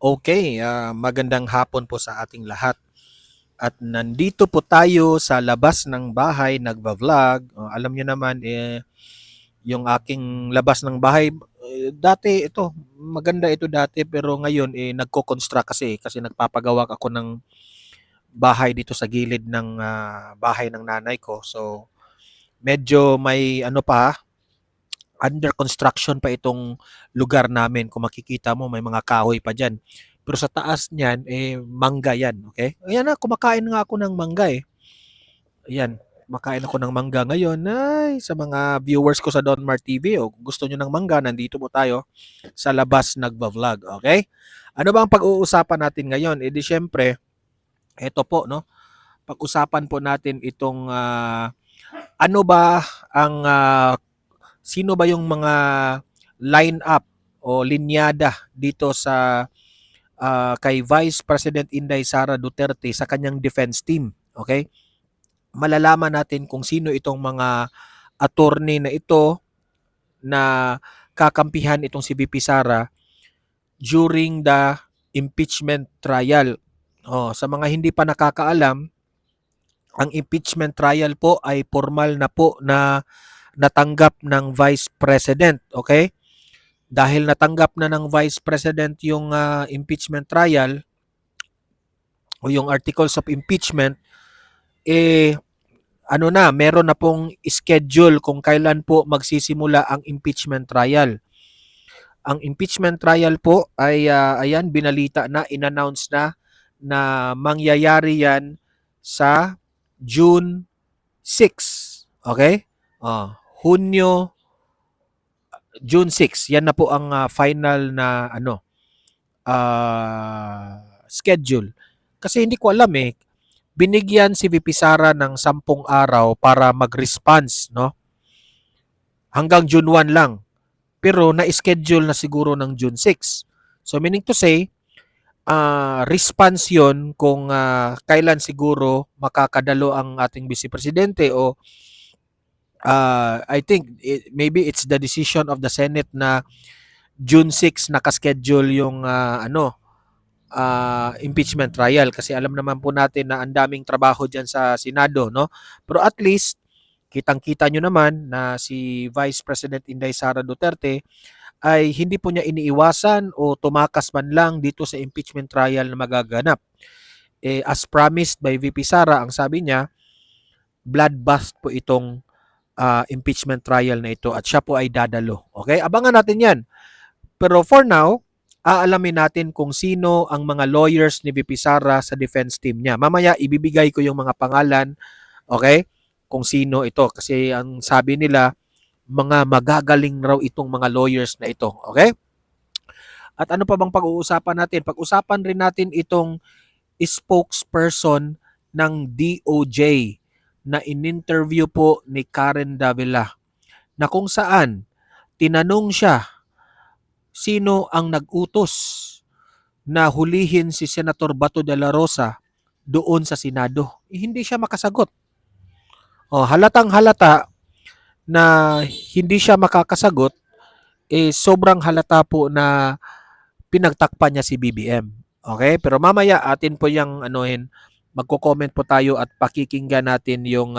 Okay, magandang hapon po sa ating lahat. At nandito po tayo sa labas ng bahay nagva-vlog. Alam niyo naman yung aking labas ng bahay dati ito, maganda ito dati pero ngayon nagko-construct kasi nagpapagawa ako ng bahay dito sa gilid ng bahay ng nanay ko. So medyo may ano pa, under construction pa itong lugar namin. Kung makikita mo, may mga kahoy pa dyan. Pero sa taas niyan, mangga yan. Okay? Ayan na, kumakain nga ako ng mangga eh. Ayan, kumakain ako ng mangga ngayon. Ay, sa mga viewers ko sa Donmar TV, o gusto nyo ng mangga, nandito po tayo sa labas nagva-vlog. Okay? Ano ba ang pag-uusapan natin ngayon? Di syempre, eto po, no? Pag-usapan po natin itong ano ba ang sino ba yung mga line up o linyada dito sa kay Vice President Inday Sara Duterte sa kanyang defense team. Okay? Malalaman natin kung sino itong mga attorney na ito na kakampihan itong si VP Sara during the impeachment trial. Sa mga hindi pa nakakaalam, ang impeachment trial po ay formal na po na natanggap ng Vice President. Okay? Dahil natanggap na ng Vice President yung impeachment trial o yung articles of impeachment, meron na pong schedule kung kailan po magsisimula ang impeachment trial. Ang impeachment trial po ay ayan, binalita na, in-announce na mangyayari yan sa June 6. Okay? June 6. Yan na po ang final na schedule. Kasi hindi ko alam binigyan si VP Sara ng 10 araw para mag-response, no? Hanggang June 1 lang. Pero na-schedule na siguro ng June 6. So meaning to say, response yon kung kailan siguro makakadalo ang ating Vice Presidente o I think maybe it's the decision of the Senate na June 6 nakaschedule yung impeachment trial kasi alam naman po natin na ang daming trabaho diyan sa Senado, no? Pero at least kitang-kita nyo naman na si Vice President Inday Sara Duterte ay hindi po niya iniiwasan o tumakas man lang dito sa impeachment trial na magaganap. As promised by VP Sara, ang sabi niya, bloodbath po itong impeachment trial na ito at siya po ay dadalo. Okay? Abangan natin yan. Pero for now, aalamin natin kung sino ang mga lawyers ni VP Sara sa defense team niya. Mamaya, ibibigay ko yung mga pangalan, okay? Kung sino ito. Kasi ang sabi nila, mga magagaling raw itong mga lawyers na ito. Okay? At ano pa bang pag-uusapan natin? Pag-usapan rin natin itong spokesperson ng DOJ na in-interview po ni Karen Davila na kung saan tinanong siya sino ang nag-utos na hulihin si Senator Bato de la Rosa doon sa Senado. Hindi siya makasagot. Halatang halata na hindi siya makakasagot, sobrang halata po na pinagtakpan niya si BBM. Okay? Pero mamaya atin po yung magko-comment po tayo at pakikinggan natin yung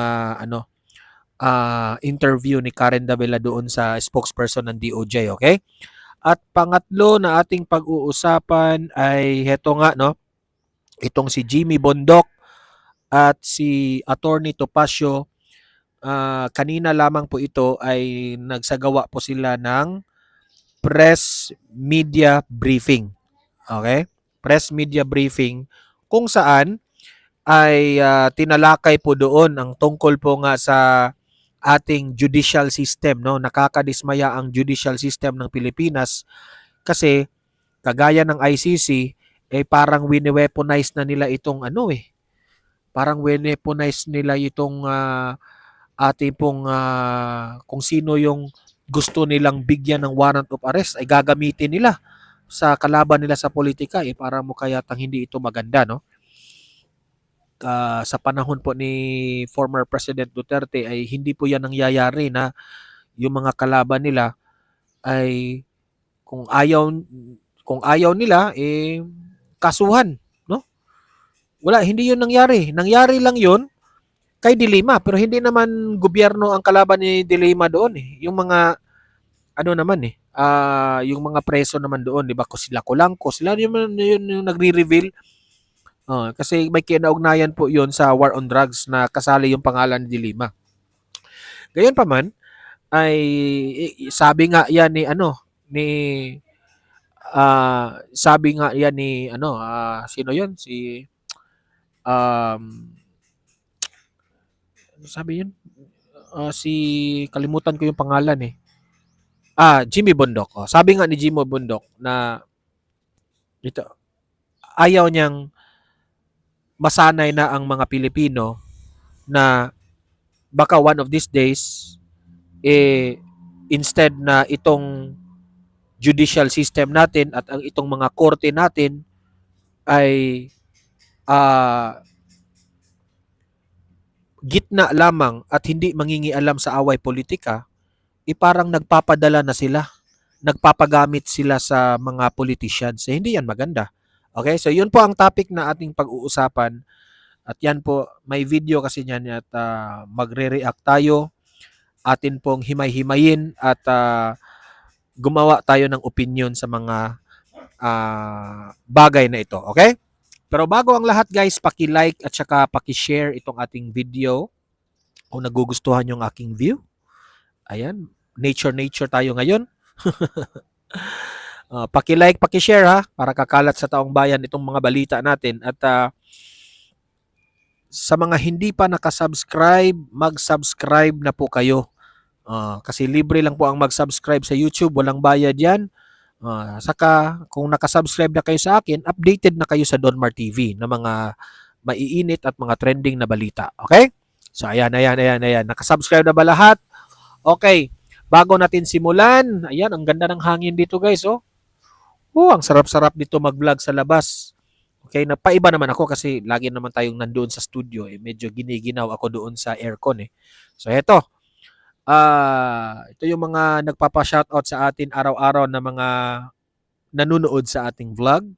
interview ni Karen Davila doon sa spokesperson ng DOJ. Okay? At pangatlo na ating pag-uusapan ay heto nga, no? Itong si Jimmy Bondoc at si Attorney Topacio. Kanina lamang po ito ay nagsagawa po sila ng press media briefing. Okay? Press media briefing kung saan ay tinalakay po doon ang tungkol po nga sa ating judicial system, no? Nakakadismaya ang judicial system ng Pilipinas kasi kagaya ng ICC parang wini-weaponize na nila itong parang wini-weaponize nila itong ating pong kung sino yung gusto nilang bigyan ng warrant of arrest ay gagamitin nila sa kalaban nila sa politika para mukha yatang hindi ito maganda, no? Sa panahon po ni former President Duterte ay hindi po yan nangyayari na yung mga kalaban nila ay kung ayaw nila kasuhan, no? Wala, hindi 'yun nangyari. Nangyari lang 'yun kay De Lima, pero hindi naman gobyerno ang kalaban ni De Lima doon eh. Yung mga ano naman eh, yung mga preso naman doon, 'di ba? Ko sila Colanco, sila yung nagre-reveal. Kasi may kinaugnayan po 'yon sa war on drugs na kasali yung pangalan ni De Lima. Gayunpaman ay sabi nga 'yan ni ano ni sabi nga 'yan ni ano sino 'yon si um ano sabi 'yun? Si kalimutan ko yung pangalan eh. Jimmy Bundok. Oh. Sabi nga ni Jimmy Bundok na ito ayaw niyang masanay na ang mga Pilipino na baka one of these days instead na itong judicial system natin at ang itong mga korte natin ay uh, gitna lamang at hindi mangingialam sa away politika, parang nagpapadala na sila, nagpapagamit sila sa mga politicians. Hindi yan maganda. Okay, so yun po ang topic na ating pag-uusapan. At yan po, may video kasi niyan at magre-react tayo. Atin pong himay-himayin at gumawa tayo ng opinion sa mga bagay na ito. Okay? Pero bago ang lahat guys, paki-like at saka paki-share itong ating video kung nagugustuhan yung aking view. Ayan, nature tayo ngayon. Paki-like, paki-share ha, para kakalat sa taong bayan itong mga balita natin. At sa mga hindi pa nakasubscribe, mag-subscribe na po kayo. Kasi libre lang po ang mag-subscribe sa YouTube, walang bayad yan. Saka kung nakasubscribe na kayo sa akin, updated na kayo sa Donmar TV na mga maiinit at mga trending na balita. Okay? So ayan. Nakasubscribe na ba lahat? Okay. Bago natin simulan, ayan, ang ganda ng hangin dito guys. Ang sarap-sarap dito mag-vlog sa labas. Okay, napaiba naman ako kasi lagi naman tayong nandoon sa studio. Medyo giniginaw ako doon sa aircon eh. So eto, ito yung mga nagpapa-shoutout sa atin araw-araw na mga nanonood sa ating vlog.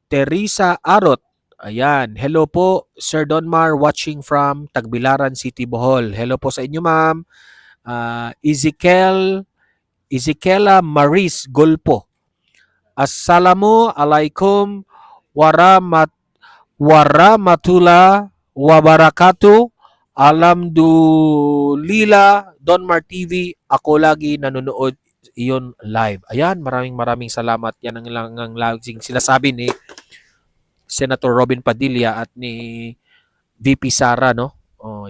Teresa Arot. Ayan. Hello po, Sir Donmar, watching from Tagbilaran City, Bohol. Hello po sa inyo, ma'am. Ezekiela Maris Golpo. Assalamu alaikum warahmatullah wabarakatuh. Alhamdulillah, Donmar TV, ako lagi nanonood iyon live. Ayan, maraming salamat. Yan ang laging sinasabi ni Senator Robin Padilla at ni VP Sara, no?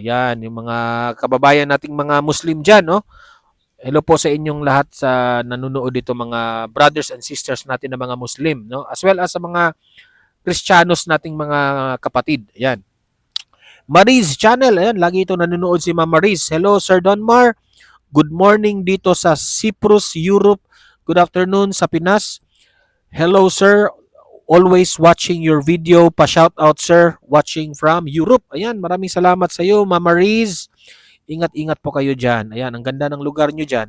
Yan, yung mga kababayan nating mga Muslim dyan, no? Hello po sa inyong lahat sa nanonood dito, mga brothers and sisters natin na mga Muslim, no? As well as sa mga Kristiyanos nating mga kapatid. Ayan. Mariz Channel, ayan, lagi ito nanonood si Ma'am Mariz. Hello, Sir Donmar. Good morning dito sa Cyprus, Europe. Good afternoon sa Pinas. Hello, sir. Always watching your video. Pa-shout out, sir. Watching from Europe. Ayan, maraming salamat sa iyo, Ma'am Mariz. Ingat-ingat po kayo dyan. Ayan, ang ganda ng lugar nyo dyan.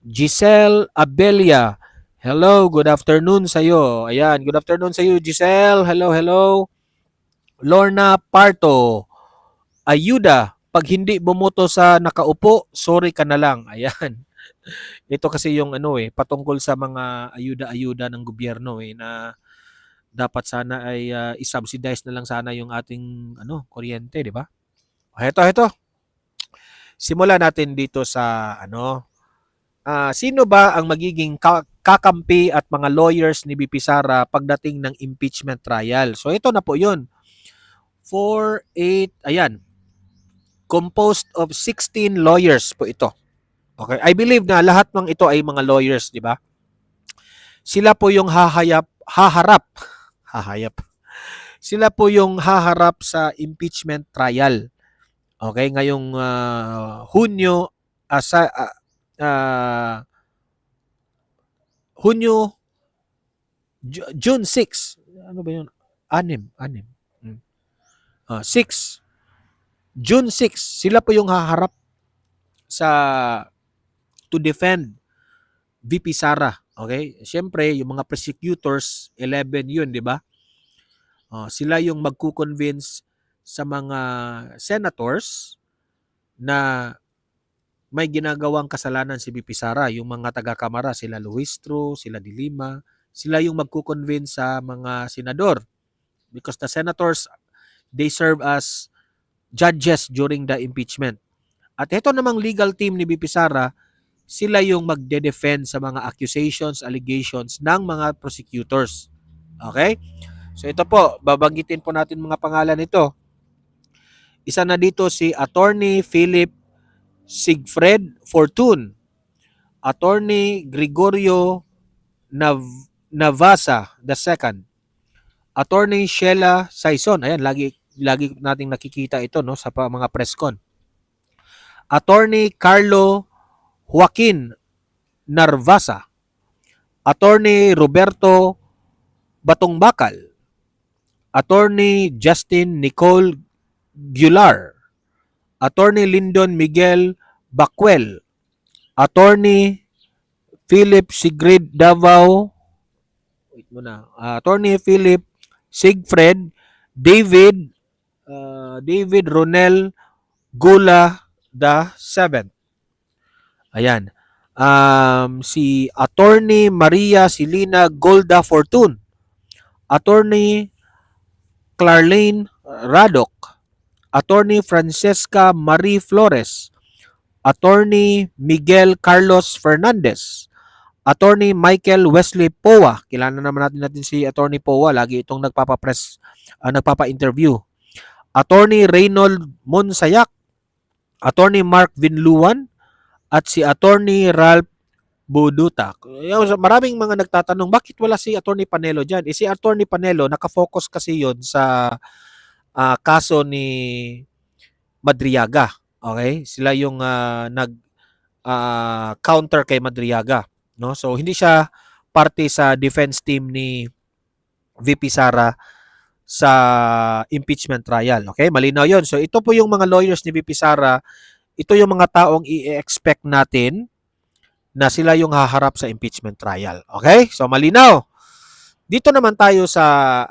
Giselle Abelia. Hello, good afternoon sa iyo. Ayan, good afternoon sa iyo, Giselle. Hello. Lorna Parto. Ayuda. Pag hindi bumoto sa nakaupo, sorry ka na lang. Ayan. Ito kasi yung patungkol sa mga ayuda-ayuda ng gobyerno na dapat sana ay i-subsidize na lang sana yung ating kuryente, di ba? Ito. Simulan natin dito sa sino ba ang magiging kakampi at mga lawyers ni BP Sara pagdating ng impeachment trial? So ito na po 'yun. 8, composed of 16 lawyers po ito. Okay, I believe na lahat ng ito ay mga lawyers, di ba? Sila po yung haharap. Sila po yung haharap sa impeachment trial. Okay, ngayong June 6. Ano ba 'yun? 6. June 6, sila po yung haharap to defend VP Sara. Okay? Siyempre, yung mga prosecutors, 11 yun, di ba? Sila yung magkukonvince sa mga senators na may ginagawang kasalanan si VP Sara. Yung mga taga-kamara, sila Luistro, sila De Lima, sila yung magkukonvince sa mga senador. Because the senators, they serve as judges during the impeachment. At ito namang legal team ni VP Sara, sila yung magde-defend sa mga accusations, allegations ng mga prosecutors. Okay? So ito po, babanggitin po natin mga pangalan nito. Isa na dito si Attorney Philip Sigfred Fortun, Attorney Gregorio Navasa II, Attorney Sheila Saison. Ayan, lagi nating nakikita ito no sa mga press con. Attorney Carlo Joaquin Narvasa, Attorney Roberto Batongbakal, Attorney Justin Nicole Gular, Attorney Lyndon Miguel Bacuel, Attorney Philip Sigrid Davao, Attorney Philip Sigfred David Ronel Gula the 7th. Ayan. Si Attorney Maria Silina Golda Fortun, Attorney Clarlene Radok, Attorney Francesca Marie Flores, Attorney Miguel Carlos Fernandez, Attorney Michael Wesley Powa. Kilala naman natin si Attorney Powa, lagi itong nagpapa-interview. Attorney Reynold Monsayak, Attorney Mark Vinluan, at si Attorney Ralph Buduta. Maraming mga nagtatanong, bakit wala si Attorney Panelo dyan? Si Attorney Panelo, nakafocus kasi yon sa kaso ni Madriaga. Okay? Sila yung counter kay Madriaga. No? So, hindi siya parte sa defense team ni VP Sara sa impeachment trial. Okay? Malinaw yon. So, ito po yung mga lawyers ni VP Sara. Ito yung mga taong i-expect natin na sila yung haharap sa impeachment trial. Okay? So, malinaw. Dito naman tayo sa,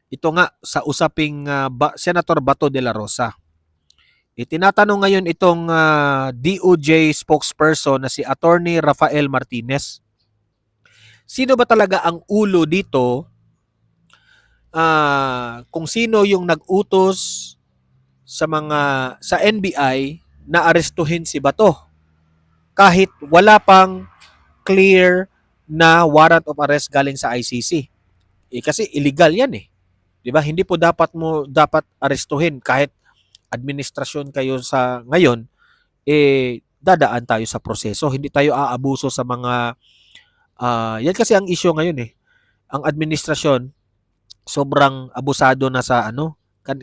ito nga, sa usaping Senator Bato de la Rosa. Itinatanong ngayon itong DOJ spokesperson na si Attorney Rafael Martinez. Sino ba talaga ang ulo dito? Kung sino yung nag-utos sa NBI na arestuhin si Bato kahit wala pang clear na warrant of arrest galing sa ICC. Kasi illegal yan eh. 'Di ba? Hindi po dapat arestuhin kahit administrasyon kayo sa ngayon, dadaan tayo sa proseso. Hindi tayo aabuso sa mga yan kasi ang issue ngayon eh. Ang administrasyon sobrang abusado na sa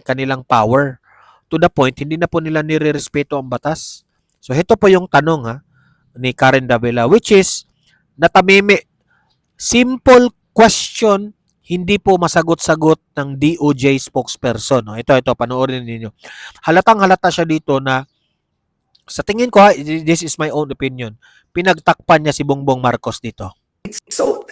kanilang power. To the point, hindi na po nila nirerespeto ang batas. So, ito po yung tanong ni Karen Davila, which is, natamimi, simple question, hindi po masagot-sagot ng DOJ spokesperson. No? Ito, panoorin ninyo. Halatang-halata siya dito na, sa tingin ko this is my own opinion, pinagtakpan niya si Bongbong Marcos dito. So,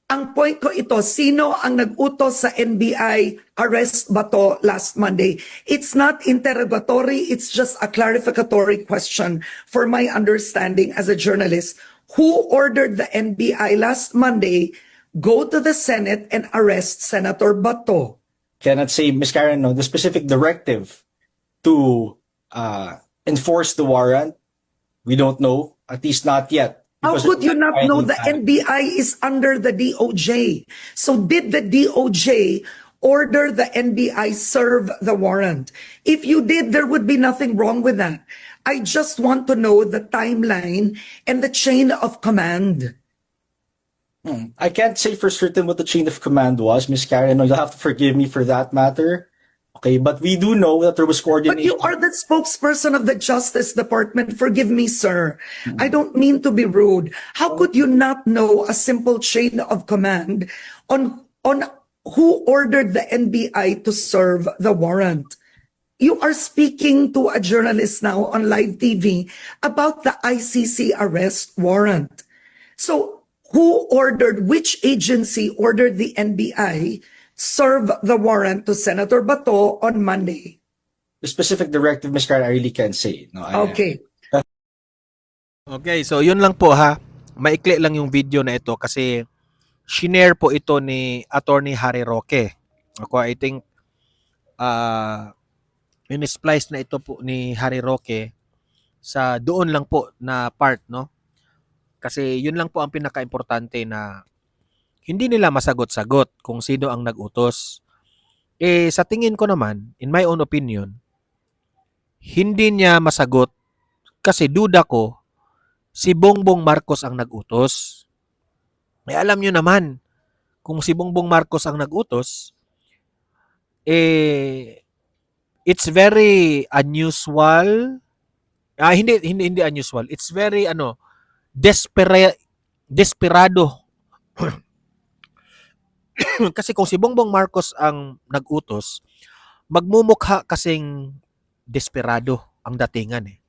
ang point ko ito, sino ang nag-utos sa NBI arrest Bato last Monday? It's not interrogatory, it's just a clarificatory question for my understanding as a journalist. Who ordered the NBI last Monday go to the Senate and arrest Senator Bato? Cannot say, Ms. Karen, no, the specific directive to enforce the warrant, we don't know, at least not yet. How could you not know the NBI is under the DOJ? So did the DOJ order the NBI serve the warrant? If you did, there would be nothing wrong with that. I just want to know the timeline and the chain of command. I can't say for certain what the chain of command was, Ms. Karen. You'll have to forgive me for that matter. Okay, but we do know that there was coordination. But you are the spokesperson of the Justice Department. Forgive me, sir. I don't mean to be rude. How could you not know a simple chain of command on who ordered the NBI to serve the warrant? You are speaking to a journalist now on live TV about the ICC arrest warrant. So which agency ordered the NBI serve the warrant to Senator Bato on Monday? The specific directive, Ms. Karen, I really can't say. No, Okay. Okay, so yun lang po ha. Maikli lang yung video na ito kasi shinare po ito ni Attorney Harry Roque. Ako, I think in-splice na ito po ni Harry Roque sa doon lang po na part, no? Kasi yun lang po ang pinaka-importante na hindi nila masagot-sagot kung sino ang nag-utos. Eh, sa tingin ko naman, in my own opinion, hindi niya masagot kasi duda ko si Bongbong Marcos ang nag-utos. Eh, alam nyo naman, kung si Bongbong Marcos ang nag-utos, eh, it's very unusual. Hindi unusual. It's very, desperado. Kasi kung si Bongbong Marcos ang nag-utos, magmumukha kasing desperado ang datingan eh.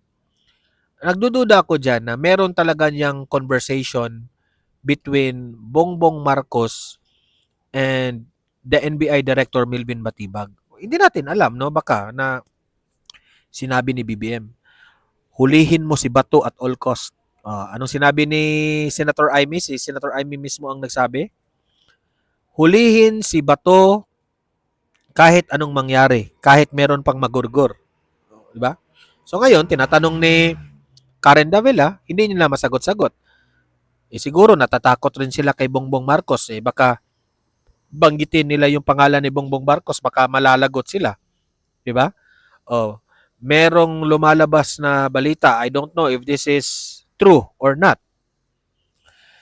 Nagdududa ako dyan na meron talaga niyang conversation between Bongbong Marcos and the NBI Director Milvin Batibag. Hindi natin alam, no? Baka na sinabi ni BBM, hulihin mo si Bato at all cost. Anong sinabi ni Senator Amy? Si Senator Amy mismo ang nagsabi. Hulihin si Bato kahit anong mangyari, kahit meron pang magurgur. Diba? So ngayon, tinatanong ni Karen Davila, hindi nila masagot-sagot. Eh siguro natatakot rin sila kay Bongbong Marcos. Eh baka banggitin nila yung pangalan ni Bongbong Marcos, baka malalagot sila. Diba? Oh, merong lumalabas na balita. I don't know if this is true or not.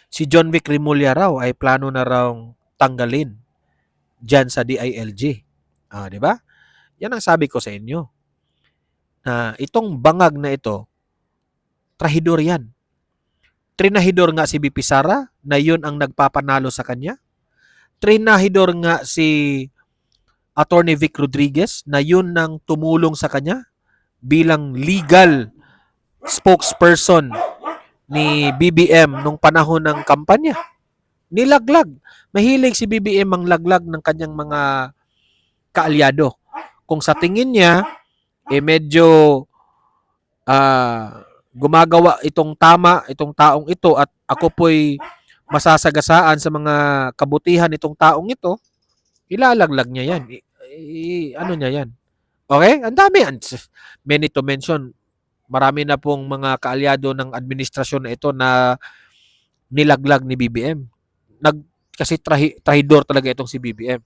Si John Vic Rimulya raw ay plano na raw tanggalin dyan sa DILG. Di ba? Yan ang sabi ko sa inyo. Na itong bangag na ito, trahidor yan. Trinahidor nga si BP Sara na yun ang nagpapanalo sa kanya. Trinahidor nga si Attorney Vic Rodriguez na yun nang tumulong sa kanya bilang legal spokesperson ni BBM nung panahon ng kampanya. Nilaglag. Mahilig si BBM ang laglag ng kanyang mga kaalyado. Kung sa tingin niya, medyo gumagawa itong taong ito at ako po'y masasagasaan sa mga kabutihan itong taong ito, ilalaglag niya yan. Ano niya yan? Okay? Ang dami yan. Many to mention. Marami na pong mga kaalyado ng administrasyon na ito na nilaglag ni BBM. Kasi trahidor talaga itong si BBM.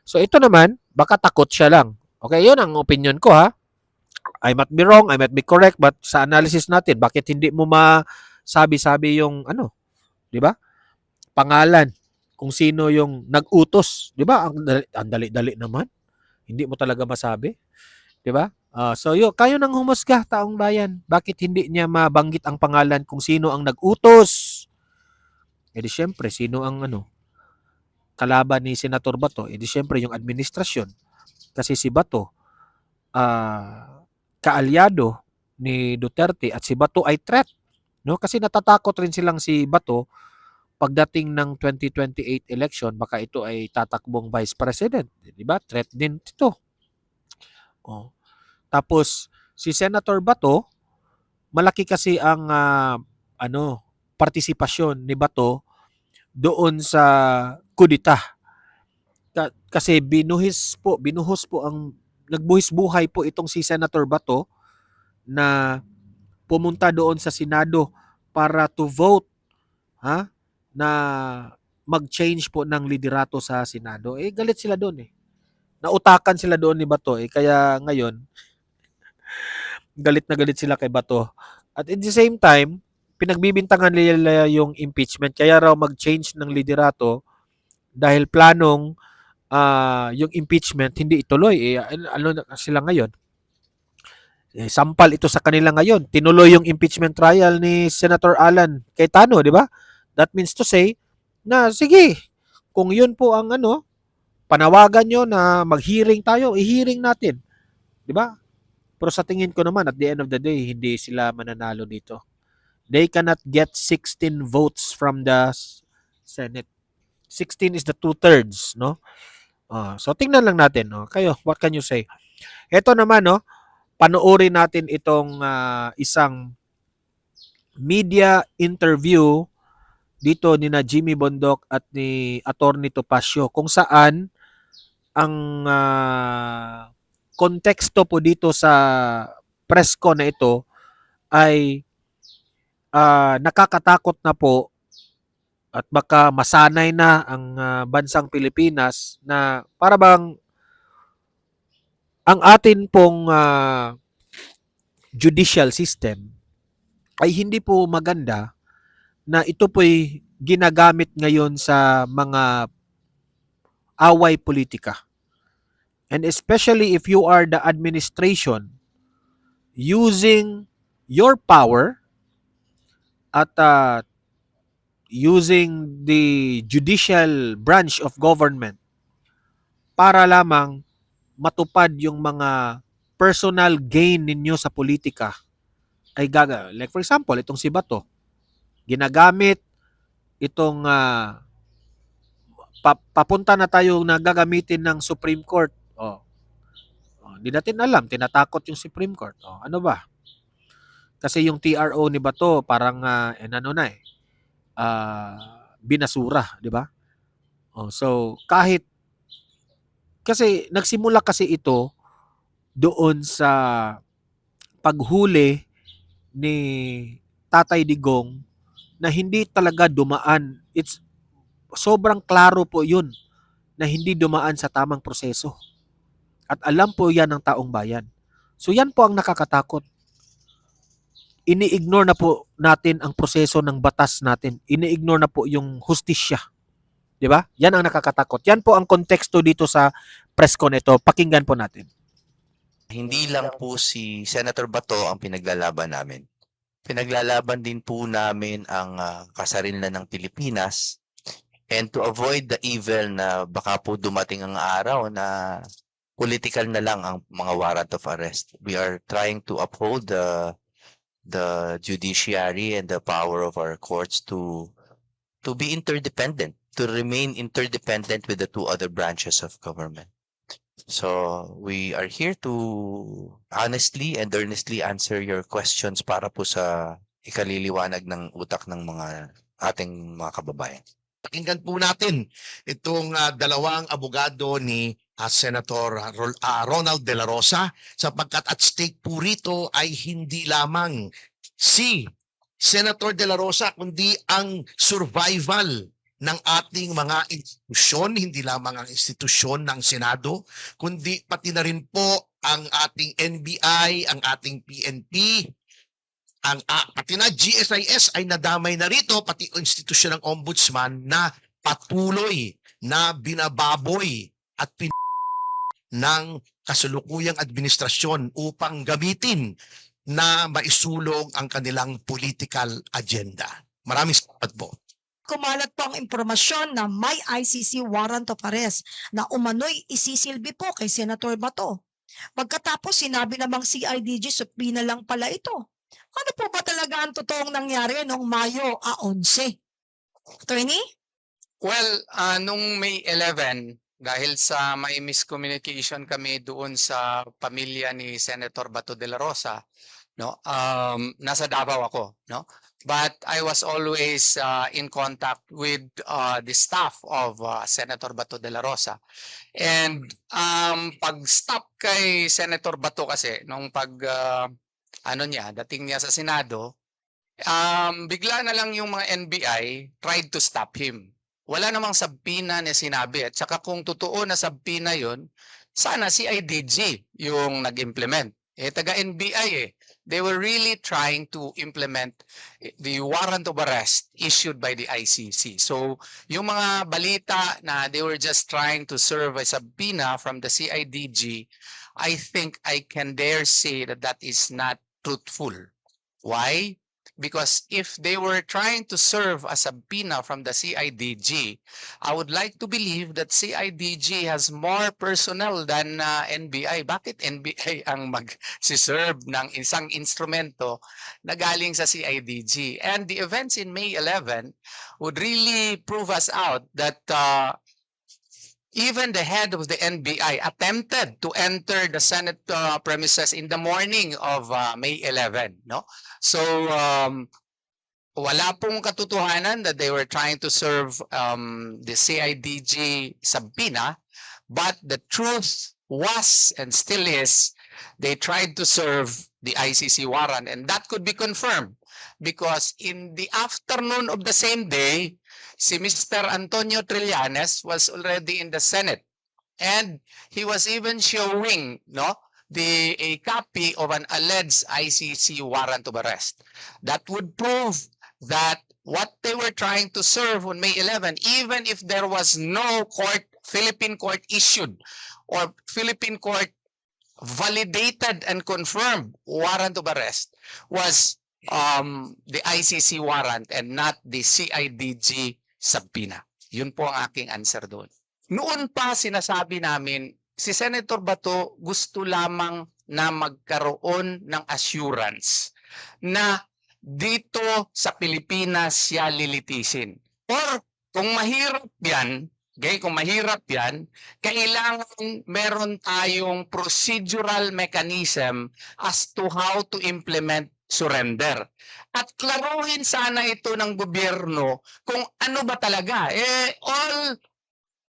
So ito naman, baka takot siya lang. Okay, yun ang opinion ko ha. I might be wrong, I might be correct, but sa analysis natin, bakit hindi mo masabi-sabi yung di ba? Pangalan kung sino yung nag-utos, di ba? Ang dali-dali naman. Hindi mo talaga masabi, di ba? So kayo nang humusga, taong bayan. Bakit hindi niya mabanggit ang pangalan kung sino ang nag-utos? Eh di syempre, sino ang kalaban ni Senator Bato? Eh di syempre yung administrasyon. Kasi si Bato, kaalyado ni Duterte at si Bato ay threat. No? Kasi natatakot rin silang si Bato pagdating ng 2028 election, baka ito ay tatakbong vice president. Di ba? Threat din ito. Tapos, si Senator Bato, malaki kasi ang partisipasyon ni Bato doon sa kudita. Kasi binuhos po nagbuhis buhay po itong si Senator Bato na pumunta doon sa Senado para to vote na mag-change po ng liderato sa Senado. Eh galit sila doon Nautakan sila doon ni Bato kaya ngayon galit na galit sila kay Bato. At at the same time, pinagbibintangan nila yung impeachment kaya raw mag-change ng liderato dahil planong yung impeachment hindi ituloy. Ano sila ngayon? Sampal ito sa kanila ngayon. Tinuloy yung impeachment trial ni Senator Alan Cayetano, di ba? That means to say na sige, kung yun po ang panawagan nyo na mag-hearing tayo, i-hearing natin. Di ba? Pero sa tingin ko naman, at the end of the day, hindi sila mananalo dito. They cannot get 16 votes from the Senate. 16 is the two-thirds, no? So tingnan lang natin, no? Kayo, what can you say? Ito naman, no? Panoorin natin itong isang media interview dito ni na Jimmy Bondoc at ni Attorney Topacio kung saan ang konteksto po dito sa presko na ito ay nakakatakot na po at baka masanay na ang bansang Pilipinas na para bang ang atin pong judicial system ay hindi po maganda na ito po'y ginagamit ngayon sa mga away politika. And especially if you are the administration using your power at using the judicial branch of government para lamang matupad yung mga personal gain ninyo sa politika ay like for example, itong si Bato, ginagamit itong papunta na tayo na gagamitin ng Supreme Court. Hindi natin alam, tinatakot yung Supreme Court. Ano ba? Kasi yung TRO ni Bato parang binasura, di ba? So kahit kasi nagsimula kasi ito doon sa paghuli ni Tatay Digong na hindi talaga dumaan. It's sobrang klaro po 'yun na hindi dumaan sa tamang proseso. At alam po 'yan ng taong bayan. So yan po ang nakakatakot. Ini-ignore na po natin ang proseso ng batas natin. Ini-ignore na po yung hustisya. 'Di ba? Yan ang nakakatakot. Yan po ang konteksto dito sa press con ito. Pakinggan po natin. Hindi lang po si Senator Bato ang pinaglalaban namin. Pinaglalaban din po namin ang kasarinlan ng Pilipinas, and to avoid the evil na baka po dumating ang araw na political na lang ang mga warrant of arrest. We are trying to uphold the judiciary and the power of our courts to be interdependent, to remain interdependent with the two other branches of government. So we are here to honestly and earnestly answer your questions para po sa ikaliliwanag ng utak ng mga ating mga kababayan. Pakinggan po natin itong dalawang abogado ni Senator Ronald De La Rosa, sapagkat at stake po rito ay hindi lamang si Senator De La Rosa kundi ang survival ng ating mga institusyon, hindi lamang ang institusyon ng Senado, kundi pati na rin po ang ating NBI, ang ating PNP, pati na GSIS ay nadamay na rito, pati institusyon ng Ombudsman na patuloy na binababoy at ng kasalukuyang administrasyon upang gamitin na maisulong ang kanilang political agenda. Maraming salamat po. Kumalat po ang impormasyon na may ICC warrant of arrest na umano'y isisilbi po kay Senator Bato. Pagkatapos sinabi namang CIDG subpoena lang pala ito. Ano po ba talaga ang totoong nangyari noong Mayo 11? Attorney? Well, nung May 11, dahil sa may miscommunication kami doon sa pamilya ni Senator Bato de la Rosa, no? Nasa Davao ako, no? But I was always in contact with the staff of Senator Bato de la Rosa. And pag-stop kay Senator Bato kasi nung dating niya sa Senado, bigla na lang yung mga NBI tried to stop him. Wala namang subpoena na sinabi. At saka kung totoo na subpoena yun, sana si IDG yung nag-implement. Taga-NBI They were really trying to implement the warrant of arrest issued by the ICC. So yung mga balita na they were just trying to serve a subpoena from the CIDG, I think I can dare say that that is not truthful. Why? because if they were trying to serve a subpoena from the CIDG, I would like to believe that CIDG has more personnel than NBI. Bakit NBI ang mag-serve ng isang instrumento na galing sa CIDG? And the events in May 11 would really prove us out that even the head of the NBI attempted to enter the Senate premises in the morning of May 11, no? So wala pong katotohanan that they were trying to serve the CIDG subpoena, but the truth was and still is they tried to serve the ICC warrant, and that could be confirmed because in the afternoon of the same day, si Mr. Antonio Trillanes was already in the Senate, and he was even showing a copy of an alleged ICC warrant of arrest. That would prove that what they were trying to serve on May 11, even if there was no Philippine court issued or Philippine court validated and confirmed warrant of arrest, was the ICC warrant and not the CIDG subpoena. Yun po ang aking answer doon. Noon pa sinasabi namin, si Senator Bato gusto lamang na magkaroon ng assurance na dito sa Pilipinas siya lilitisin. Or kung mahirap yan, kailangan meron tayong procedural mechanism as to how to implement surrender. At klaruhin sana ito ng gobyerno kung ano ba talaga. All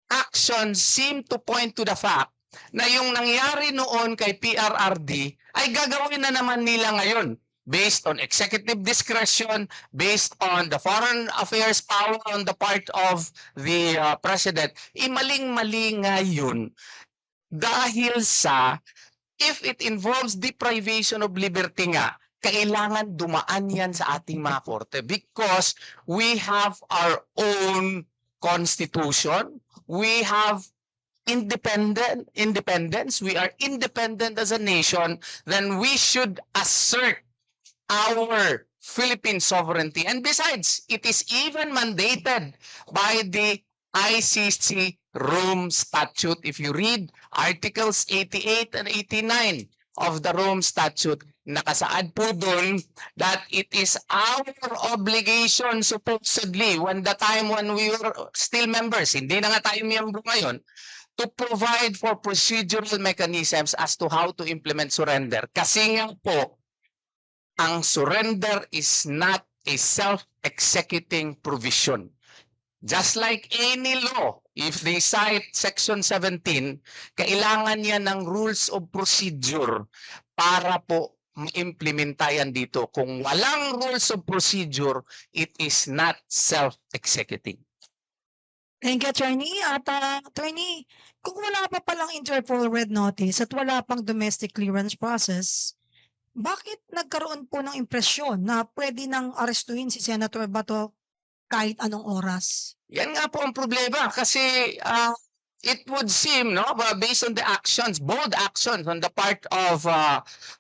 actions seem to point to the fact na yung nangyari noon kay PRRD ay gagawin na naman nila ngayon based on executive discretion, based on the foreign affairs power on the part of the president. Maling-mali nga yun dahil sa if it involves deprivation of liberty nga, kailangan dumaan yan sa ating mga korte because we have our own constitution, we have independence, we are independent as a nation, then we should assert our Philippine sovereignty. And besides, it is even mandated by the ICC Rome Statute. If you read Articles 88 and 89 of the Rome Statute, nakasaad po doon that it is our obligation supposedly when we were still members, hindi na nga tayo miyembro ngayon, to provide for procedural mechanisms as to how to implement surrender. Kasi nga po, ang surrender is not a self-executing provision. Just like any law, if they cite Section 17, kailangan niya ng rules of procedure para po ma-implementayan dito. Kung walang rules of procedure, it is not self-executing. Thank you, Attorney. At Attorney, kung wala pa palang Interpol Red Notice at wala pang domestic clearance process, bakit nagkaroon po ng impresyon na pwede nang arestuhin si Senator Bato kahit anong oras? Yan nga po ang problema kasi it would seem, based on the actions, bold actions on the part of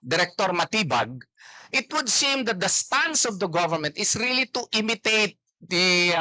Director Matibag, it would seem that the stance of the government is really to imitate the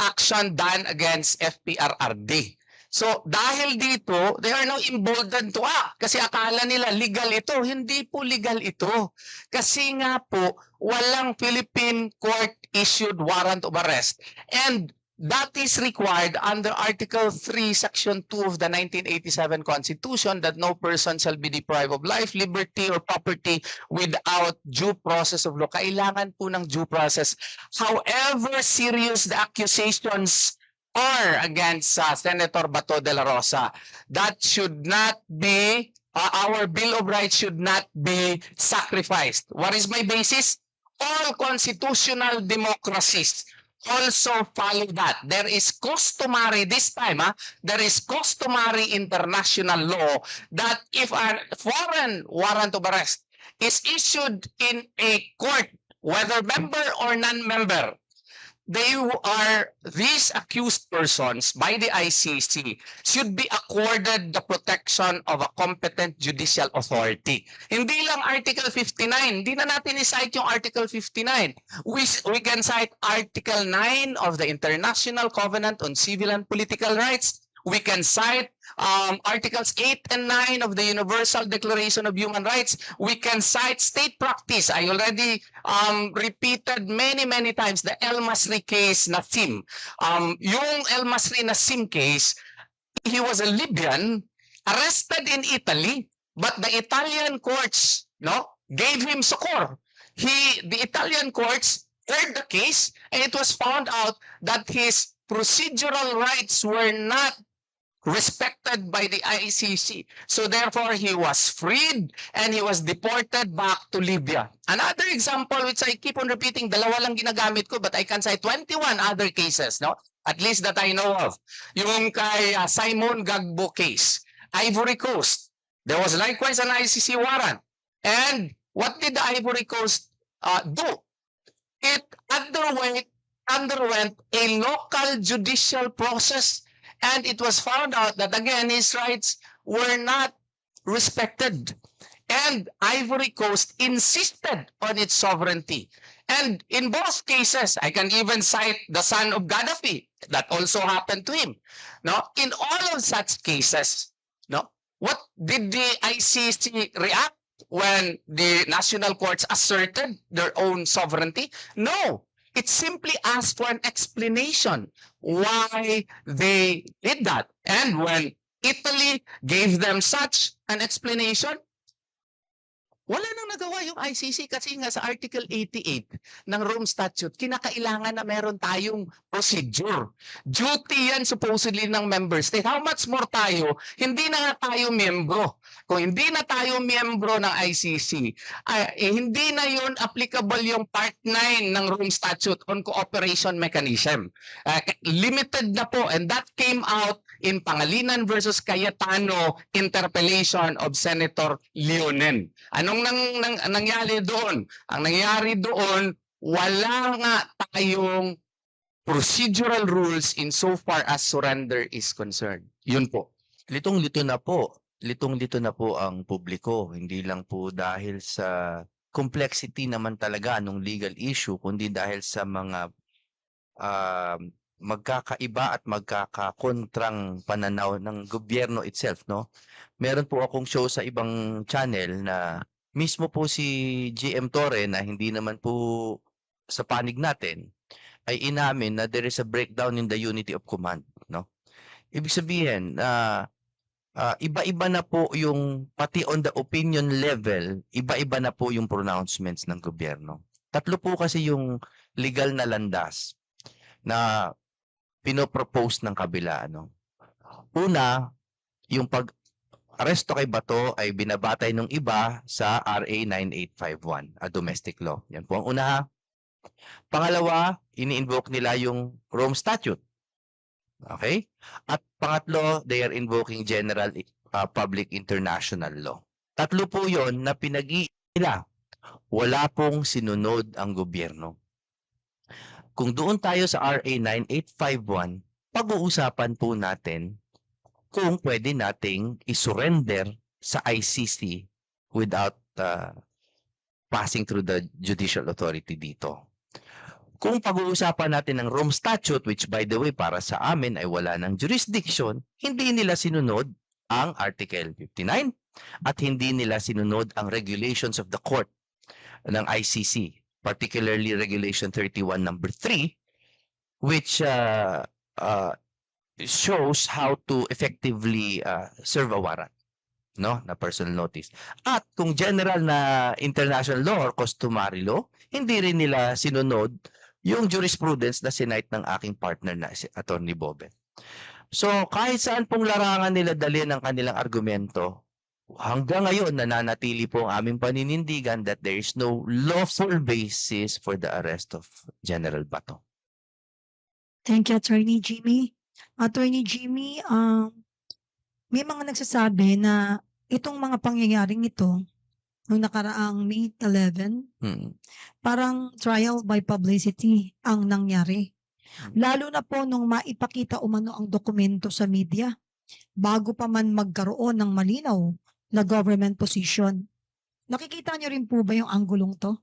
action done against FPRRD. So dahil dito, they are now emboldened to act kasi akala nila legal ito. Hindi po legal ito. Kasi nga po, walang Philippine court-issued warrant of arrest. And that is required under Article 3, Section 2 of the 1987 Constitution that no person shall be deprived of life, liberty, or property without due process of law. Kailangan po ng due process. However serious the accusations are against Senator Bato de la Rosa, that should not be, our Bill of Rights should not be sacrificed. What is my basis? All constitutional democracies also follow that. There is customary, this time, there is customary international law that if a foreign warrant of arrest is issued in a court, whether member or non-member, these accused persons by the ICC should be accorded the protection of a competent judicial authority. Hindi lang Article 59, hindi na natin i-cite yung Article 59. We can cite Article 9 of the International Covenant on Civil and Political Rights. We can cite Articles 8 and 9 of the Universal Declaration of Human Rights. We can cite state practice. I already repeated many times the El Masri case na Sim. Yung El Masri na Sim case, he was a Libyan arrested in Italy, but the Italian courts gave him succor. The Italian courts heard the case, and it was found out that his procedural rights were not respected by the ICC. So therefore, he was freed and he was deported back to Libya. Another example which I keep on repeating, dalawa lang ginagamit ko, but I can cite 21 other cases, at least that I know of. Yung kay Simon Gagbo case, Ivory Coast. There was likewise an ICC warrant. And what did the Ivory Coast do? It underwent a local judicial process, and it was found out that, again, his rights were not respected. And Ivory Coast insisted on its sovereignty. And in both cases, I can even cite the son of Gaddafi. That also happened to him. In all of such cases, what did the ICC react when the national courts asserted their own sovereignty? No. It simply asked for an explanation why they did that. And when Italy gave them such an explanation, wala nang nagawa yung ICC kasi nga sa Article 88 ng Rome Statute, kinakailangan na meron tayong procedure. Duty yan supposedly ng member state. How much more tayo? Hindi na nga tayo miyembro. Kung hindi na tayo miyembro ng ICC, hindi na yun applicable yung Part 9 ng Rome Statute on Cooperation Mechanism. Limited na po, and that came out in Pangilinan versus Cayetano interpellation of Senator Leonen. Anong nangyari doon? Ang nangyari doon, wala nga tayong procedural rules in so far as surrender is concerned. Yun po. Litong-lito na po ang publiko, hindi lang po dahil sa complexity naman talaga ng legal issue, kundi dahil sa mga magkakaiba at magkakakontrang pananaw ng gobyerno itself, Meron po akong show sa ibang channel na mismo po si GM Torre, na hindi naman po sa panig natin, ay inamin na there is a breakdown in the unity of command, Ibig sabihin, iba-iba na po yung, pati on the opinion level, iba-iba na po yung pronouncements ng gobyerno. Tatlo po kasi yung legal na landas na pinopropose ng kabila. Una, yung pag-aresto kay Bato ay binabatay ng iba sa RA 9851, a domestic law. Yan po ang una. Pangalawa, ini-invoke nila yung Rome Statute. Okay? At pangatlo, they are invoking general public international law. Tatlo po yon na pinag-iiba nila. Wala pong sinunod ang gobyerno. Kung doon tayo sa RA 9851, pag-uusapan po natin kung pwede nating isurrender sa ICC without passing through the judicial authority dito. Kung pag-uusapan natin ng Rome Statute, which by the way para sa amin ay wala ng jurisdiction, hindi nila sinunod ang Article 59 at hindi nila sinunod ang regulations of the court ng ICC, particularly Regulation 31 number 3, which shows how to effectively serve a warrant, na personal notice. At kung general na international law or customary law, hindi rin nila sinunod yung jurisprudence na sinite ng aking partner na si Attorney Boben. So kahit saan pong larangan nila dali ng kanilang argumento, hanggang ngayon nananatili po ang aming paninindigan that there is no lawful basis for the arrest of General Bato. Thank you, Attorney Jimmy. Attorney Jimmy, may mga nagsasabi na itong mga pangyayaring ito, nung nakaraang May 11, parang trial by publicity ang nangyari. Lalo na po nung maipakita umano ang dokumento sa media bago pa man magkaroon ng malinaw na government position. Nakikita niyo rin po ba yung anggulong to?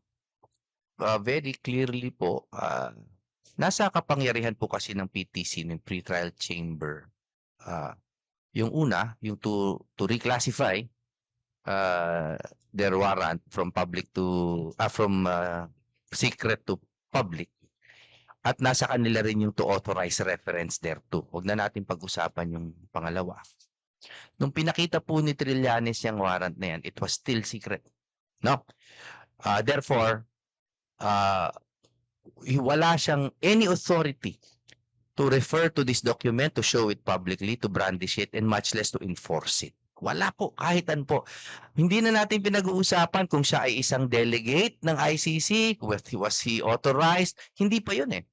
Very clearly po, nasa kapangyarihan po kasi ng PTC, ng pre-trial chamber. Yung una, yung to reclassify their warrant from public to from secret to public. At nasa kanila rin yung to authorize reference thereto. Huwag na natin pag-usapan yung pangalawa. Nung pinakita po ni Trillanes yung warrant na yan, it was still secret. No? Therefore, wala siyang any authority to refer to this document, to show it publicly, to brandish it, and much less to enforce it. Wala po, kahitan po. Hindi na natin pinag-uusapan kung siya ay isang delegate ng ICC, was he authorized. Hindi pa yun eh.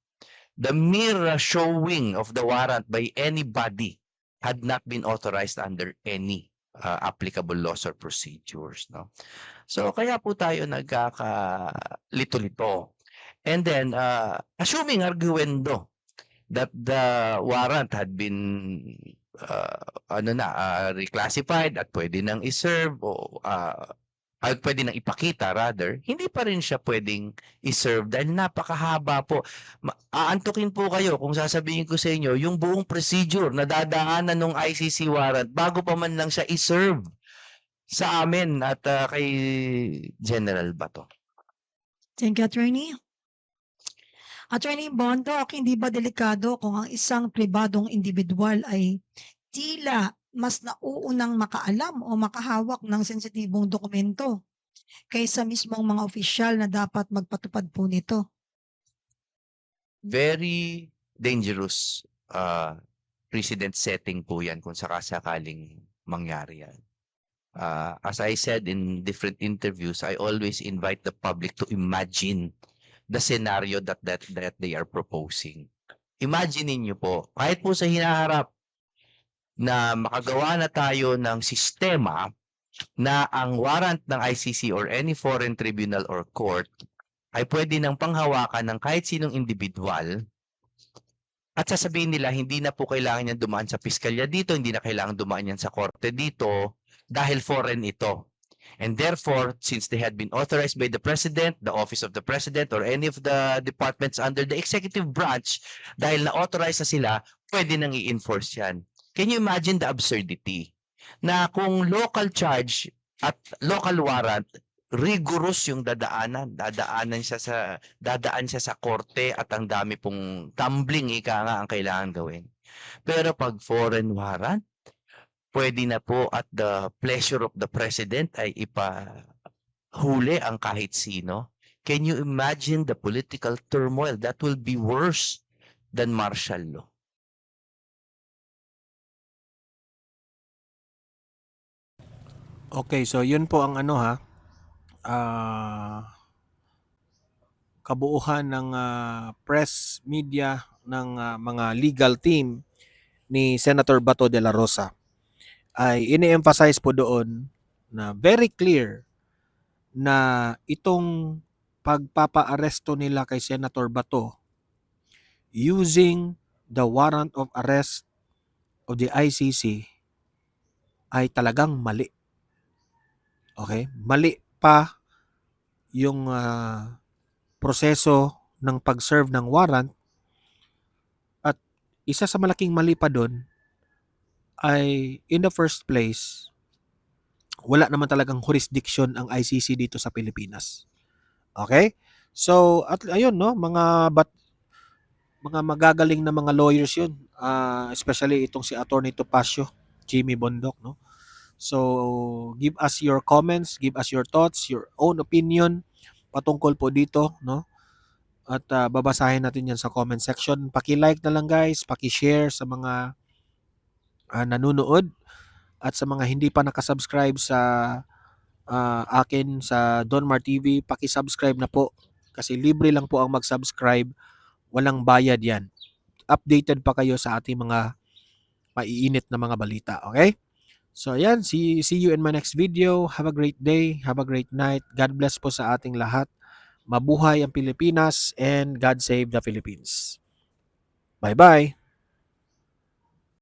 The mere showing of the warrant by anybody had not been authorized under any applicable laws or procedures. No? So kaya po tayo nagkakalito-lito. And then, assuming arguendo that the warrant had been reclassified at pwede nang iserve o pwede nang ipakita rather, hindi pa rin siya pwedeng iserve dahil napakahaba po. Aantukin po kayo kung sasabihin ko sa inyo yung buong procedure na dadaanan ng ICC warrant bago pa man lang siya iserve sa amin at kay General Bato. Thank you, Attorney. Attorney Bondoc, hindi ba delikado kung ang isang pribadong individual ay tila mas nauunang makaalam o makahawak ng sensitibong dokumento kaysa mismong mga opisyal na dapat magpatupad po nito? Very dangerous precedent setting po yan kung sakasakaling mangyari yan. As I said in different interviews, I always invite the public to imagine the scenario that they are proposing. Imagine niyo po, kahit po sa hinaharap na makagawa na tayo ng sistema na ang warrant ng ICC or any foreign tribunal or court ay pwede nang panghawakan ng kahit sinong individual at sasabihin nila hindi na po kailangan yan dumaan sa piskalya dito, hindi na kailangan dumaan yan sa korte dito dahil foreign ito. And therefore, since they had been authorized by the President, the Office of the President, or any of the departments under the executive branch, dahil na-authorize na sila, pwede nang i-enforce yan. Can you imagine the absurdity? Na kung local charge at local warrant, rigorous yung dadaan siya sa korte at ang dami pong tumbling ika nga ang kailangan gawin. Pero pag foreign warrant, pwede na po at the pleasure of the President ay ipahuli ang kahit sino. Can you imagine the political turmoil? That will be worse than martial law. Okay, so yun po ang kabuuhan ng press media ng mga legal team ni Senator Bato de la Rosa. Ay ini-emphasize po doon na very clear na itong pagpapa-aresto nila kay Senator Bato using the warrant of arrest of the ICC ay talagang mali. Okay? Mali pa yung proseso ng pag-serve ng warrant at isa sa malaking mali pa doon ay in the first place, wala naman talagang jurisdiction ang ICC dito sa Pilipinas. Okay? So, at ayun no, mga magagaling na mga lawyers 'yun. Especially itong si Attorney Topacio, Jimmy Bondoc, no. So, give us your comments, give us your thoughts, your own opinion patungkol po dito, no? At babasahin natin 'yan sa comment section. Paki-like na lang guys, paki-share sa mga nanonood at sa mga hindi pa nakasubscribe sa akin sa Donmar TV, paki-subscribe na po kasi libre lang po ang mag-subscribe, walang bayad yan. Updated pa kayo sa ating mga maiinit na mga balita, okay? So ayan, see you in my next video. Have a great day, have a great night. God bless po sa ating lahat. Mabuhay ang Pilipinas and God save the Philippines. Bye-bye!